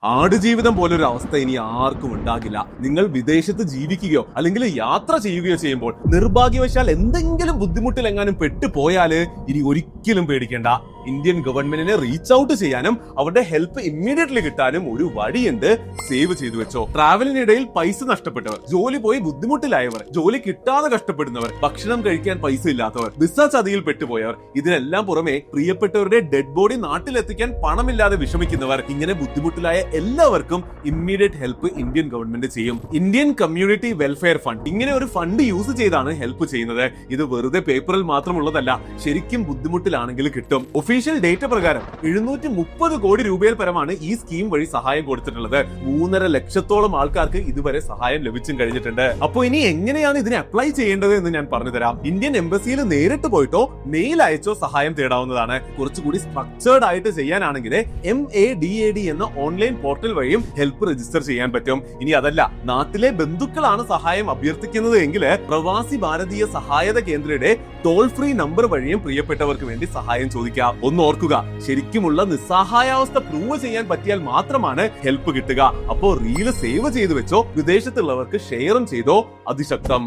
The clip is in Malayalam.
ആടുജീവിതം പോലൊരു അവസ്ഥ ഇനി ആർക്കും ഉണ്ടാകില്ല. നിങ്ങൾ വിദേശത്ത് ജീവിക്കുകയോ അല്ലെങ്കിൽ യാത്ര ചെയ്യുകയോ ചെയ്യുമ്പോൾ നിർഭാഗ്യവശാൽ എന്തെങ്കിലും ബുദ്ധിമുട്ടിൽ എങ്ങാനും പെട്ടുപോയാല് ഇനി ഒരിക്കലും പേടിക്കേണ്ട. ഇന്ത്യൻ ഗവൺമെന്റിനെ റീച്ച് ഔട്ട് ചെയ്യാനും അവരുടെ ഹെൽപ്പ് ഇമ്മീഡിയറ്റ്ലി കിട്ടാനും ഒരു വഴിയുണ്ട്. സേവ് ചെയ്തു വെച്ചോ. ട്രാവലിനിടയിൽ പൈസ നഷ്ടപ്പെട്ടവർ, ജോലി പോയി ബുദ്ധിമുട്ടിലായവർ, ജോലി കിട്ടാതെ കഷ്ടപ്പെടുന്നവർ, ഭക്ഷണം കഴിക്കാൻ പൈസ ഇല്ലാത്തവർ, വിസ ചതിയിൽ പെട്ടുപോയവർ, ഇതിനെല്ലാം പുറമെ പ്രിയപ്പെട്ടവരുടെ ഡെഡ് ബോഡി നാട്ടിലെത്തിക്കാൻ പണമില്ലാതെ വിഷമിക്കുന്നവർ, ഇങ്ങനെ ബുദ്ധിമുട്ടിലായ എല്ലാവർക്കും ഇമ്മീഡിയറ്റ് ഹെൽപ്പ് ഇന്ത്യൻ ഗവൺമെന്റ് ചെയ്യും. ഇന്ത്യൻ കമ്മ്യൂണിറ്റി വെൽഫെയർ ഫണ്ട്, ഇങ്ങനെ ഒരു ഫണ്ട് യൂസ് ചെയ്താണ് ഹെൽപ്പ് ചെയ്യുന്നത്. ഇത് വെറുതെ പേപ്പറിൽ മാത്രമുള്ളതല്ല, ശരിക്കും ബുദ്ധിമുട്ടിലാണെങ്കിൽ കിട്ടും. ഒഫീഷ്യൽ ഡേറ്റ പ്രകാരം 730 കോടി രൂപയിൽ പരമാണ് ഈ സ്കീം വഴി സഹായം കൊടുത്തിട്ടുള്ളത്. 3.5 ലക്ഷത്തോളം ആൾക്കാർക്ക് ഇതുവരെ സഹായം ലഭിച്ചും കഴിഞ്ഞിട്ടുണ്ട്. അപ്പോൾ ഇനി എങ്ങനെയാണ് ഇതിനെ അപ്ലൈ ചെയ്യേണ്ടത് എന്ന് ഞാൻ പറഞ്ഞുതരാം. ഇന്ത്യൻ എംബസിയിൽ നേരിട്ട് പോയിട്ടോ മെയിൽ അയച്ചോ സഹായം തേടാവുന്നതാണ്. കുറച്ചുകൂടി സ്ട്രക്ചേർഡ് ആയിട്ട് ചെയ്യാനാണെങ്കിൽ MADAD എന്ന ഓൺലൈൻ പോർട്ടൽ വഴിയും ഹെൽപ്പ് രജിസ്റ്റർ ചെയ്യാൻ പറ്റും. ഇനി അതല്ല, നാട്ടിലെ ബന്ധുക്കളാണ് സഹായം അഭ്യർത്ഥിക്കുന്നത് എങ്കിൽ Pravasi Bharatiya സഹായത കേന്ദ്രയുടെ toll free number വഴിയും പ്രിയപ്പെട്ടവർക്ക് വേണ്ടി സഹായം ചോദിക്കാം. ഒന്ന് ഓർക്കുക, ശരിക്കുമുള്ള നിസ്സഹായാവസ്ഥ പ്രൂവ് ചെയ്യാൻ പറ്റിയാൽ മാത്രമാണ് ഹെൽപ്പ് കിട്ടുക. അപ്പോ റീല് സേവ് ചെയ്തു വെച്ചോ, വിദേശത്തുള്ളവർക്ക് ഷെയറും ചെയ്തോ. അതിശക്തം.